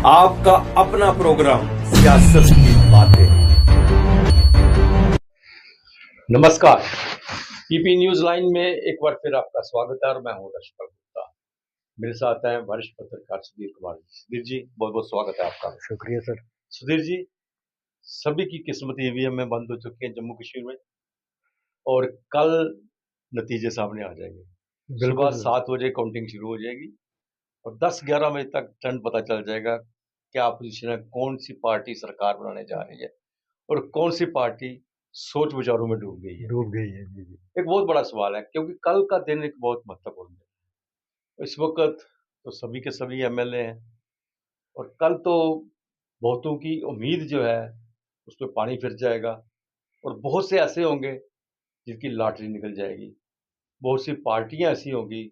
आपका अपना प्रोग्राम सियासत की बातें। नमस्कार। टीपी न्यूज लाइन में एक बार फिर आपका स्वागत है और मैं हूं रश्मिका गुप्ता। मेरे साथ हैं वरिष्ठ पत्रकार सुधीर कुमार जी। सुधीर जी, बहुत बहुत स्वागत है आपका। शुक्रिया सर। सुधीर जी, सभी की किस्मत ईवीएम में बंद हो चुकी है जम्मू कश्मीर में और कल नतीजे सामने आ जाएंगे। सुबह बिल्कुल 7 बजे काउंटिंग शुरू हो जाएगी और 10-11 बजे तक ट्रेंड पता चल जाएगा क्या पोजीशन है, कौन सी पार्टी सरकार बनाने जा रही है और कौन सी पार्टी सोच विचारों में डूब गई है। डूब गई है। जी जी। एक बहुत बड़ा सवाल है क्योंकि कल का दिन एक बहुत महत्वपूर्ण है। इस वक्त तो सभी के सभी एमएलए हैं और कल तो बहुतों की उम्मीद जो है उस पर पानी फिर जाएगा और बहुत से ऐसे होंगे जिनकी लॉटरी निकल जाएगी। बहुत सी पार्टियां ऐसी होंगी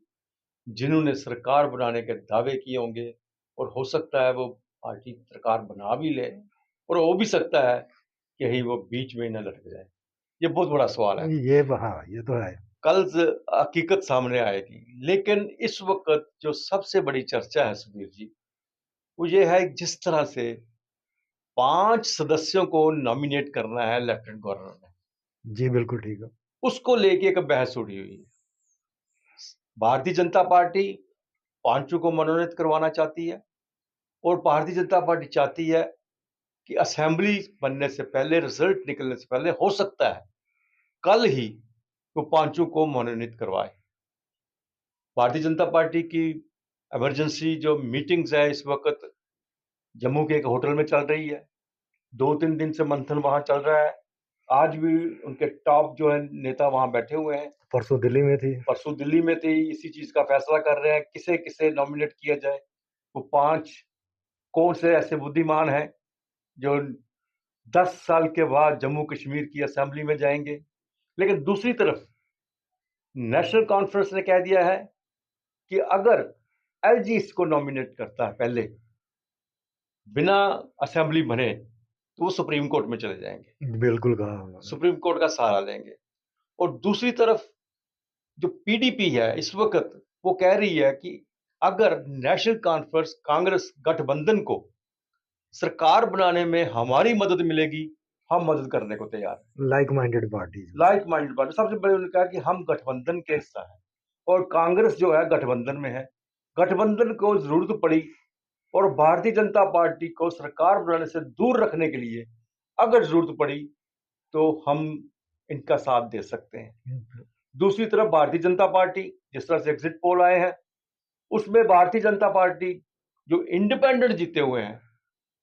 जिन्होंने सरकार बनाने के दावे किए होंगे और हो सकता है वो पार्टी सरकार बना भी ले और हो भी सकता है कि कहीं वो बीच में न लटक जाए। ये बहुत बड़ा सवाल है। हाँ, ये तो है। कल हकीकत सामने आएगी, लेकिन इस वक्त जो सबसे बड़ी चर्चा है सुधीर जी, वो ये है जिस तरह से 5 सदस्यों को नॉमिनेट करना है लेफ्टिनेंट गवर्नर ने, जी बिल्कुल ठीक है। उसको लेके एक बहस उठी हुई है। भारतीय जनता पार्टी पांचों को मनोनीत करवाना चाहती है और भारतीय जनता पार्टी चाहती है कि असेंबली बनने से पहले, रिजल्ट निकलने से पहले हो सकता है कल ही वो पांचों को मनोनीत करवाए। भारतीय जनता पार्टी की इमरजेंसी जो मीटिंग्स है इस वक्त जम्मू के एक होटल में चल रही है। 2-3 दिन से मंथन वहां चल रहा है। आज भी उनके टॉप जो है नेता वहां बैठे हुए हैं। परसों दिल्ली में थी। परसों दिल्ली में थी, इसी चीज का फैसला कर रहे हैं किसे किसे नॉमिनेट किया जाए। वो 5 कौन से ऐसे बुद्धिमान हैं जो 10 साल के बाद जम्मू कश्मीर की असेंबली में जाएंगे। लेकिन दूसरी तरफ नेशनल कॉन्फ्रेंस ने कह दिया है कि अगर एलजी इसको नॉमिनेट करता है पहले बिना असेंबली बने तो वो सुप्रीम कोर्ट में चले जाएंगे, बिल्कुल कहा उन्होंने। सुप्रीम कोर्ट का सहारा लेंगे। और दूसरी तरफ जो पीडीपी है इस वक्त वो कह रही है कि अगर नेशनल कॉन्फ्रेंस कांग्रेस गठबंधन को सरकार बनाने में हमारी मदद मिलेगी, हम मदद करने को तैयार हैं। Like minded party. Like minded party सबसे बड़े उन्होंने कहा कि हम गठबंधन के हिस्सा हैं और कांग्रेस जो है गठबंधन में है। गठबंधन को जरूरत पड़ी और भारतीय जनता पार्टी को सरकार बनाने से दूर रखने के लिए अगर जरूरत पड़ी तो हम इनका साथ दे सकते हैं। दूसरी तरफ भारतीय जनता पार्टी, जिस तरह से एग्जिट पोल आए हैं उसमें भारतीय जनता पार्टी जो इंडिपेंडेंट जीते हुए हैं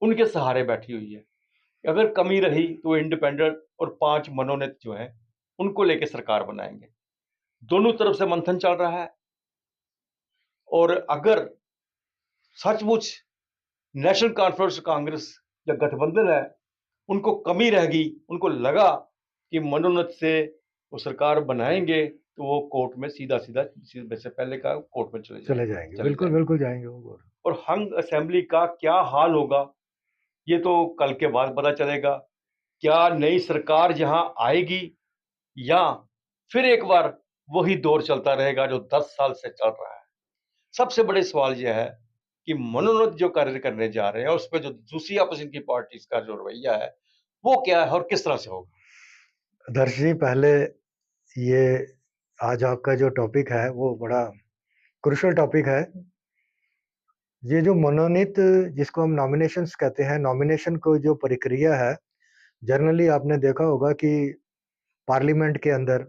उनके सहारे बैठी हुई है। अगर कमी रही तो इंडिपेंडेंट और 5 मनोनीत जो हैं उनको लेकर सरकार बनाएंगे। दोनों तरफ से मंथन चल रहा है और अगर सचमुच नेशनल कॉन्फ्रेंस कांग्रेस या गठबंधन है उनको कमी रहेगी, उनको लगा कि मनोनीत से वो सरकार बनाएंगे तो वो कोर्ट में सीधा सीधा से पहले का कोर्ट में चले जाएंगे। बिल्कुल बिल्कुल जाएंगे वो। और हंग असेंबली का क्या हाल होगा ये तो कल के बाद पता चलेगा। क्या नई सरकार यहां आएगी या फिर एक बार वही दौर चलता रहेगा जो 10 साल से चल रहा है। सबसे बड़े सवाल यह है कि मनोनीत जो कार्य करने जा रहे हैं उस पर जो दूसरी अपोजिशन की पार्टी का जो रवैया है वो क्या है और किस तरह से होगा। दर्श जी, पहले ये आज आपका जो टॉपिक है वो बड़ा क्रूशियल टॉपिक है। ये जो मनोनीत, जिसको हम नॉमिनेशंस कहते हैं, नॉमिनेशन को जो प्रक्रिया है, जनरली आपने देखा होगा कि पार्लियामेंट के अंदर,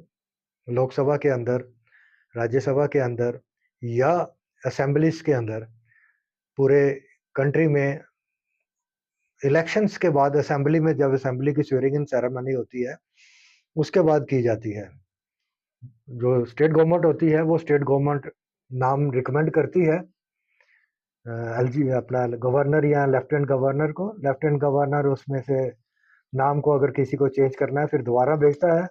लोकसभा के अंदर, राज्यसभा के अंदर या असेंबलीज के अंदर पूरे कंट्री में इलेक्शंस के बाद असेंबली में, जब असेंबली की स्वेरिंग इन सेरेमनी होती है उसके बाद की जाती है। जो स्टेट गवर्नमेंट होती है वो स्टेट गवर्नमेंट नाम रिकमेंड करती है एलजी अपना गवर्नर या लेफ्टिनेंट गवर्नर को। लेफ्टिनेंट गवर्नर उसमें से नाम को अगर किसी को चेंज करना है फिर दोबारा भेजता है।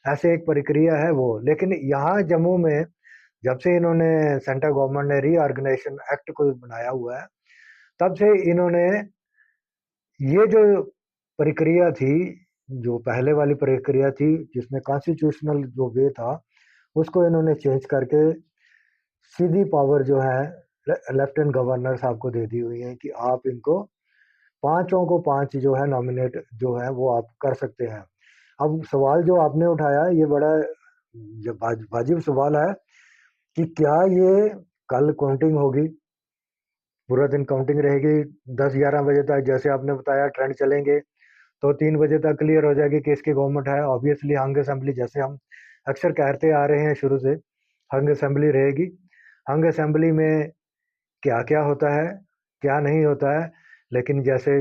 ऐसे एक प्रक्रिया है वो। लेकिन यहाँ जम्मू में जब से इन्होंने सेंट्रल गवर्नमेंट ने रीऑर्गेनाइजेशन एक्ट को बनाया हुआ है तब से इन्होंने ये जो प्रक्रिया थी, जो पहले वाली प्रक्रिया थी जिसमें कॉन्स्टिट्यूशनल जो वे था, उसको इन्होंने चेंज करके सीधी पावर जो है लेफ्टिनेंट गवर्नर साहब को दे दी हुई हैं कि आप इनको पांचों को पांच जो है नॉमिनेट जो है वो आप कर सकते हैं। अब सवाल जो आपने उठाया ये बड़ा वाजिब सवाल है कि क्या ये कल काउंटिंग होगी, पूरा दिन काउंटिंग रहेगी 10-11 बजे तक, जैसे आपने बताया ट्रेंड चलेंगे तो 3 बजे तक क्लियर हो जाएगी कि इसकी गवर्नमेंट है। ऑब्वियसली हंग असेंबली, जैसे हम अक्सर कहते आ रहे हैं शुरू से, हंग असेंबली रहेगी। हंग असेंबली में क्या क्या होता है क्या नहीं होता है, लेकिन जैसे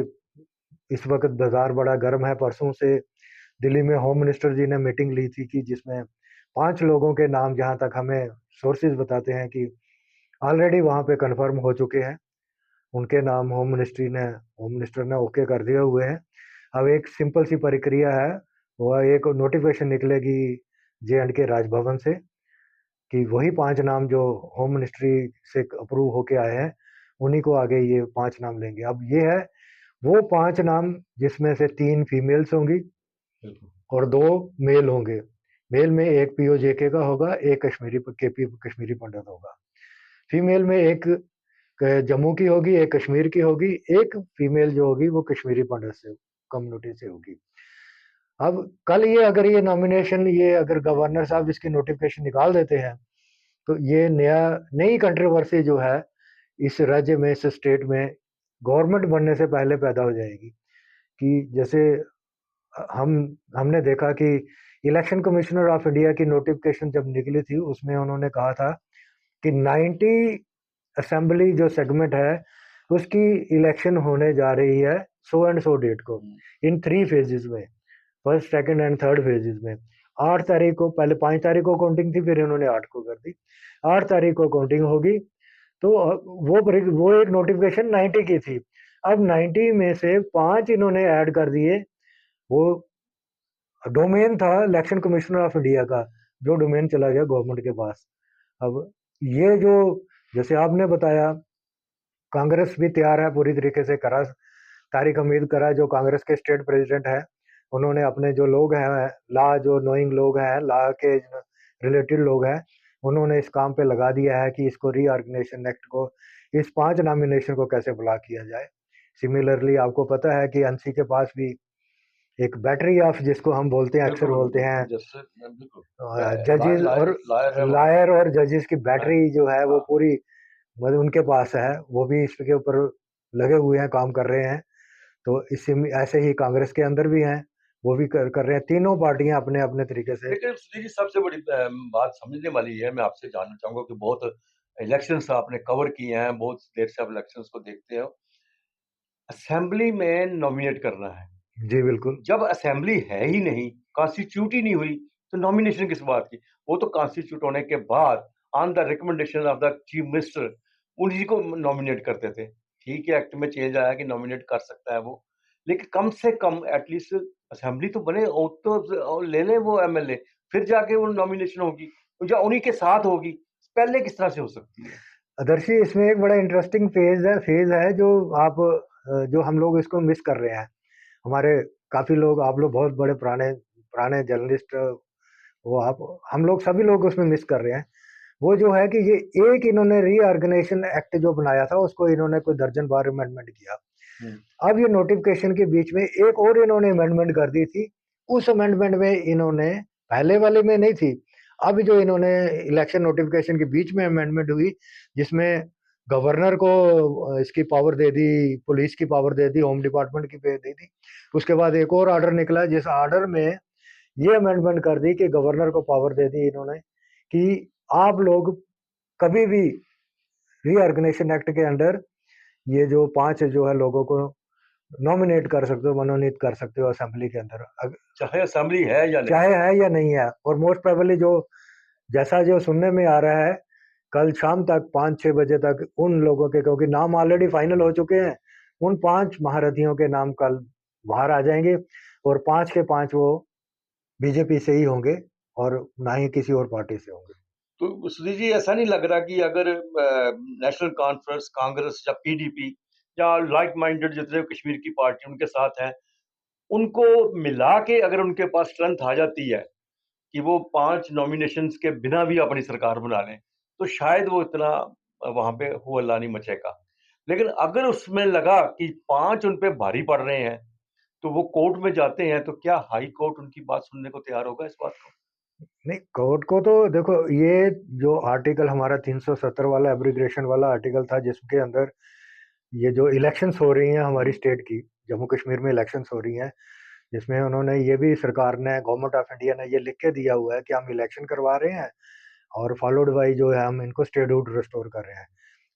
इस वक्त बाजार बड़ा गर्म है। परसों से दिल्ली में होम मिनिस्टर जी ने मीटिंग ली थी कि जिसमें 5 लोगों के नाम, जहां तक हमें सोर्सेज बताते हैं कि ऑलरेडी वहां पे कंफर्म हो चुके हैं, उनके नाम होम मिनिस्टर ने ओके कर दिए हुए हैं। अब एक सिंपल सी प्रक्रिया है, वह एक नोटिफिकेशन निकलेगी J&K राजभवन से कि वही 5 नाम जो होम मिनिस्ट्री से अप्रूव होके आए हैं उन्हीं को आगे ये 5 नाम लेंगे। अब ये है वो 5 नाम जिसमें से 3 फीमेल्स होंगी और 2 मेल होंगे। मेल में एक POJK का होगा, एक कश्मीरी पंडित होगा। फीमेल में एक जम्मू की होगी, एक कश्मीर की होगी, एक फीमेल जो होगी वो कश्मीरी पंडित से कम्युनिटी से होगी। अब कल ये अगर ये नॉमिनेशन, ये अगर गवर्नर साहब इसकी नोटिफिकेशन निकाल देते हैं तो ये नई कंट्रोवर्सी जो है इस राज्य में, इस स्टेट में गवर्नमेंट बनने से पहले पैदा हो जाएगी। कि जैसे हमने देखा कि इलेक्शन कमिश्नर ऑफ इंडिया की नोटिफिकेशन जब निकली थी उसमें उन्होंने कहा था कि 90 असेंबली जो सेगमेंट है उसकी इलेक्शन होने जा रही है सो एंड सो डेट को, इन 3 फेजेस में, first second and third phases में। 8 तारीख को, पहले 5 तारीख को काउंटिंग थी, फिर इन्होंने 8 को कर दी। 8 तारीख को काउंटिंग होगी। तो वो एक नोटिफिकेशन 90 की थी। अब 90 में से 5 इन्होंने ऐड कर दिए। वो डोमेन था इलेक्शन कमिश्नर ऑफ इंडिया का, जो डोमेन चला गया गवर्नमेंट के पास। अब ये जो, जैसे आपने बताया, कांग्रेस भी तैयार है पूरी तरीके से। करा तारिक हमीद करा जो कांग्रेस के स्टेट प्रेसिडेंट है, उन्होंने अपने जो लोग हैं, जो नोइंग लोग हैं, लॉ के रिलेटेड लोग हैं, उन्होंने इस काम पे लगा दिया है कि इसको रीऑर्गेनाइजेशन एक्ट को, इस 5 नॉमिनेशन को कैसे ब्लॉक किया जाए। सिमिलरली आपको पता है कि एनसी के पास भी एक बैटरी ऑफ, जिसको हम बोलते हैं, अक्सर बोलते हैं जजेस और लायर और जजेस की बैटरी जो है वो पूरी मतलब उनके पास है, वो भी इसके ऊपर लगे हुए हैं, काम कर रहे हैं। तो इसी में ऐसे ही कांग्रेस के अंदर भी हैं, वो भी कर रहे हैं। तीनों पार्टियां अपने अपने तरीके से। लेकिन सुधीर जी, सबसे बड़ी बात समझने वाली है, मैं आपसे जानना चाहूंगा कि बहुत इलेक्शंस आपने कवर किए हैं, बहुत देर से आप इलेक्शंस को देखते हो, असेंबली में नॉमिनेट करना है, जी बिल्कुल। जब असेंबली है ही नहीं, कॉन्स्टिट्यूट ही नहीं हुई, तो नॉमिनेशन किस बात की? वो तो कॉन्स्टिट्यूट होने के बाद on the recommendation of the chief minister उन्हीं को नॉमिनेट करते थे। ठीक है, एक्ट में चेंज आया कि नॉमिनेट कर सकता है वो, लेकिन कम से कम एटलीस्ट असेंबली तो बने, तो ले ले वो एमएलए, फिर जाके वो नॉमिनेशन होगी या उन्हीं के साथ होगी। पहले किस तरह से हो सकती है? आदर्शी, इसमें एक बड़ा इंटरेस्टिंग फेज है जो जो हम लोग इसको मिस कर रहे हैं। हमारे काफी लोग, आप लोग बहुत बड़े पुराने पुराने जर्नलिस्ट, वो आप, हम लोग सभी लोग उसमें मिस कर रहे हैं। वो जो है कि ये एक इन्होंने रीऑर्गेनाइजेशन एक्ट जो बनाया था उसको इन्होंने कोई दर्जन बार अमेंडमेंट किया। अब ये नोटिफिकेशन के बीच में एक और इन्होंने अमेंडमेंट कर दी थी। उस अमेंडमेंट में इन्होंने, पहले वाले में नहीं थी, अब जो इन्होंने इलेक्शन नोटिफिकेशन के बीच में अमेंडमेंट हुई जिसमें गवर्नर को इसकी पावर दे दी, पुलिस की पावर दे दी, होम डिपार्टमेंट की दे दी। उसके बाद एक और ऑर्डर निकला जिस ऑर्डर में ये अमेंडमेंट कर दी कि गवर्नर को पावर दे दी इन्होंने कि आप लोग कभी भी रीऑर्गेनाइजेशन एक्ट के अंडर ये जो 5 जो है लोगों को नॉमिनेट कर सकते हो, मनोनीत कर सकते हो असेंबली के अंदर, चाहे असेंबली है या नहीं, चाहे है या नहीं है। और मोस्ट प्रोबेबली जो, जैसा जो सुनने में आ रहा है, कल शाम तक 5-6 बजे तक उन लोगों के, क्योंकि नाम ऑलरेडी फाइनल हो चुके हैं, उन 5 महारथियों के नाम कल बाहर आ जाएंगे और 5 के 5 वो बीजेपी से ही होंगे और ना ही किसी और पार्टी से होंगे। तो सुधीर जी, ऐसा नहीं लग रहा कि अगर नेशनल कॉन्फ्रेंस, कांग्रेस या पीडीपी या लाइक माइंडेड जितने कश्मीर की पार्टी उनके साथ हैं, उनको मिला के अगर उनके पास स्ट्रेंथ आ जाती है कि वो 5 नॉमिनेशंस के बिना भी अपनी सरकार बना लें, तो शायद वो इतना वहां पे हुआ नहीं मचेगा। लेकिन अगर उसमें लगा कि 5 उन पे भारी पड़ रहे हैं, तो वो कोर्ट में जाते हैं, तो क्या हाई कोर्ट उनकी बात सुनने को तैयार होगा इस बात को? नहीं, कोर्ट को तो देखो, ये जो आर्टिकल हमारा 370 वाला एब्रिग्रेशन वाला आर्टिकल था, जिसके अंदर ये जो इलेक्शंस हो रही हैं हमारी स्टेट की, जम्मू कश्मीर में इलेक्शंस हो रही हैं, जिसमें उन्होंने ये भी, सरकार ने, गवर्नमेंट ऑफ इंडिया ने ये लिख के दिया हुआ है कि हम इलेक्शन करवा रहे हैं और फॉलोड बाई जो है हम इनको स्टेटहुड रिस्टोर कर रहे हैं।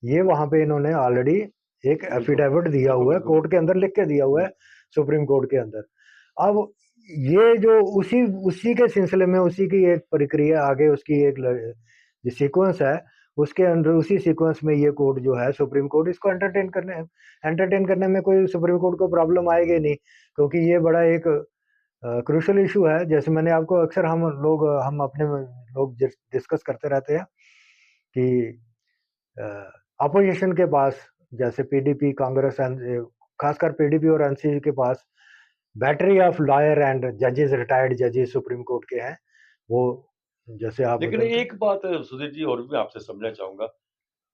ये वहां पे इन्होंने ऑलरेडी एक एफिडेविट दिया हुआ है, कोर्ट के अंदर लिख के दिया हुआ है, सुप्रीम कोर्ट के अंदर। अब ये जो उसी उसी के सिलसिले में उसी की एक प्रक्रिया आगे, उसकी एक जो सीक्वेंस है, उसके अंदर उसी सीक्वेंस में ये कोर्ट जो है, सुप्रीम कोर्ट, इसको एंटरटेन करने में कोई सुप्रीम कोर्ट को प्रॉब्लम आएगी नहीं, क्योंकि ये बड़ा एक क्रूशल इशू है। जैसे मैंने आपको अक्सर हम अपने लोग डिस्कस करते रहते हैं कि अपोजिशन के पास, जैसे पीडीपी, कांग्रेस, खासकर पीडीपी और एनसीपी के पास बैटरी ऑफ लॉयर एंड जजेस, रिटायर्ड जजेस सुप्रीम कोर्ट के हैं, वो जैसे आप लेकिन एक बात सुधीर जी और भी आपसे समझना चाहूंगा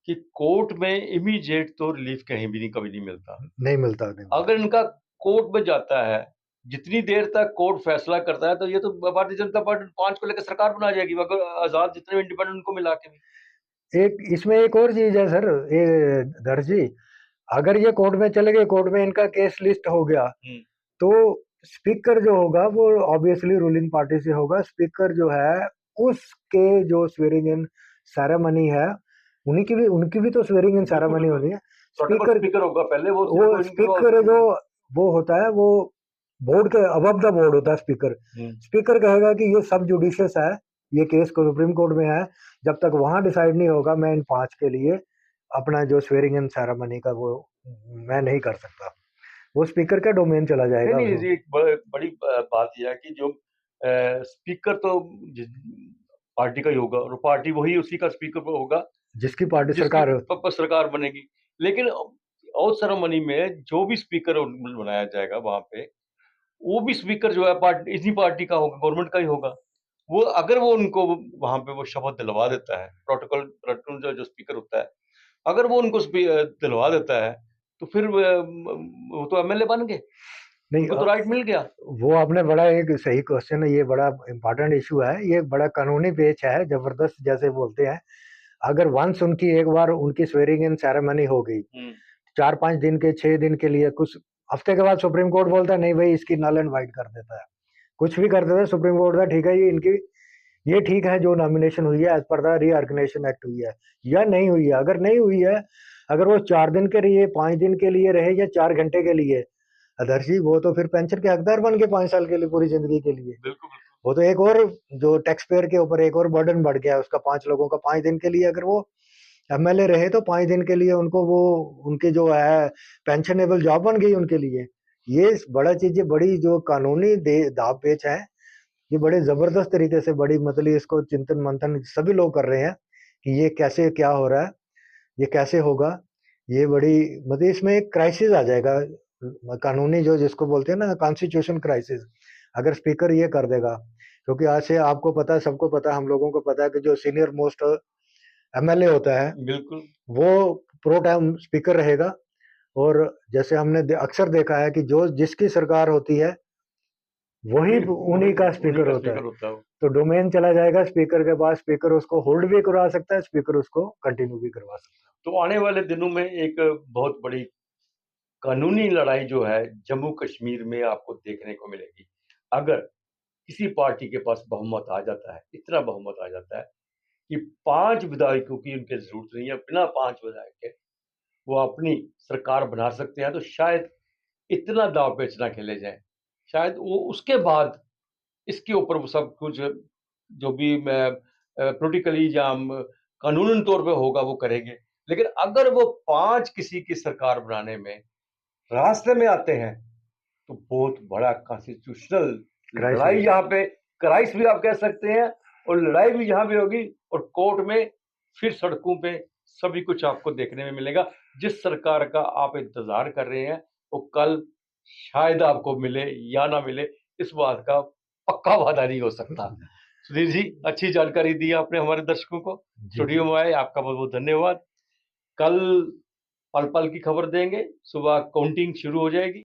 कि कोर्ट में इमीडिएट तो रिलीफ कहीं भी नहीं, कभी नहीं मिलता। नहीं मिलता, नहीं मिलता। अगर इनका कोर्ट में जाता है, जितनी देर तक कोर्ट फैसला करता है, तो ये तो भारतीय जनता पार्टी 5 को लेकर सरकार बना जाएगी, अगर आजाद जितने इंडिपेंडेंट उनको मिला के भी। एक इसमें एक और चीज है सर, ये धर जी, अगर ये कोर्ट में चले गए, कोर्ट में इनका केस लिस्ट हो गया, तो स्पीकर जो होगा वो ऑब्वियसली रूलिंग पार्टी से होगा। स्पीकर जो है, उसके जो स्वेरिंग इन सेरेमनी है, उनकी भी तो स्वेरिंग इन सेरेमनी होनी है। स्पीकर होगा पहले, वो स्पीकर जो वो होता है, वो बोर्ड के अबव द बोर्ड होता है स्पीकर। स्पीकर कहेगा कि ये सब जुडिशियस है, ये केस को सुप्रीम कोर्ट में है, जब तक वहां डिसाइड नहीं होगा, मैं इन 5 के लिए अपना जो स्वेरिंग इन सेरेमनी का वो मैं नहीं कर सकता। वो स्पीकर का डोमेन चला जाएगा। नहीं, नहीं, एक बड़ी बात यह है कि जो स्पीकर तो पार्टी का ही होगा, और पार्टी वही उसी का स्पीकर होगा जिसकी पार्टी सरकार बनेगी। लेकिन और सेरेमनी में जो भी स्पीकर बनाया जाएगा वहां पे, वो भी स्पीकर जो है इसी पार्टी का होगा, गवर्नमेंट का ही होगा। वो अगर वो उनको वहां पे वो शपथ दिलवा देता है, प्रोटोकॉल जो स्पीकर होता है, अगर वो उनको दिलवा देता है, तो फिर वो तो एमएलए बन गए, नहीं, उनको तो राइट मिल गया। वो आपने बड़ा एक सही क्वेश्चन है, ये बड़ा इंपॉर्टेंट इशू है, ये बड़ा कानूनी पेच है, जबरदस्त जैसे बोलते हैं। अगर वंस उनकी एक बार उनकी स्वेरिंग इन सेरेमनी हो गई, 4-5 दिन के, 6 दिन के लिए, कुछ हफ्ते के बाद सुप्रीम कोर्ट बोलता है नहीं भाई, इसकी नल एंड वाइड कर देता है, कुछ भी कर देता है सुप्रीम कोर्ट का, ठीक है ये ठीक है, जो नॉमिनेशन हुई है as per the reorganisation act हुई है या नहीं हुई है। अगर नहीं हुई है, अगर वो 4 दिन के लिए, 5 दिन के लिए रहे या 4 घंटे के लिए, अदर्श जी, वो तो फिर पेंशन के हकदार बन गए 5 साल के लिए, पूरी जिंदगी के लिए। बिल्कुल। वो तो एक और जो टैक्स पेयर के ऊपर एक और बर्डन बढ़ गया उसका, 5 लोगों का 5 दिन के लिए अगर वो एमएलए रहे, तो 5 दिन के लिए उनको वो उनकी जो है पेंशनेबल जॉब बन गई उनके लिए। ये बड़ा चीज, ये बड़ी जो कानूनी दाव पेच है, ये बड़े जबरदस्त तरीके से, बड़ी मतलब इसको चिंतन मंथन सभी लोग कर रहे हैं कि ये कैसे, क्या हो रहा है, ये कैसे होगा। ये बड़ी मतलब इसमें एक क्राइसिस आ जाएगा कानूनी, जो जिसको बोलते हैं ना कॉन्स्टिट्यूशन क्राइसिस, अगर स्पीकर ये कर देगा। क्योंकि आज से आपको पता है, सबको पता है, हम लोगों को पता है कि जो सीनियर मोस्ट एमएलए होता है, बिल्कुल, वो प्रो टाइम स्पीकर रहेगा। और जैसे हमने अक्सर देखा है कि जो जिसकी सरकार होती है वही उन्हीं का स्पीकर होता है, तो डोमेन चला जाएगा स्पीकर के पास, स्पीकर उसको होल्ड भी करवा सकता है, स्पीकर उसको कंटिन्यू भी करवा सकता है। तो आने वाले दिनों में एक बहुत बड़ी कानूनी लड़ाई जो है जम्मू कश्मीर में आपको देखने को मिलेगी। अगर किसी पार्टी के पास बहुमत आ जाता है, इतना बहुमत आ जाता है कि 5 विधायकों की उनकी जरूरत नहीं है, बिना 5 विधायक के वो अपनी सरकार बना सकते हैं, तो शायद इतना दाव पेच ना खेले जाए। शायद वो उसके बाद इसके ऊपर वो सब कुछ जो भी पॉलिटिकली या कानूनन तौर पे होगा वो करेंगे। लेकिन अगर वो 5 किसी की सरकार बनाने में रास्ते में आते हैं, तो बहुत बड़ा कॉन्स्टिट्यूशनल लड़ाई यहाँ पे, क्राइस भी आप कह सकते हैं, और लड़ाई भी यहाँ भी होगी, और कोर्ट में फिर सड़कों पे सभी कुछ आपको देखने में मिलेगा। जिस सरकार का आप इंतजार कर रहे हैं वो कल शायद आपको मिले या ना मिले, इस बात का पक्का वादा नहीं हो सकता। सुधीर जी, अच्छी जानकारी दी आपने हमारे दर्शकों को, स्टूडियो में आए, आपका बहुत बहुत धन्यवाद। कल पल पल की खबर देंगे, सुबह काउंटिंग शुरू हो जाएगी।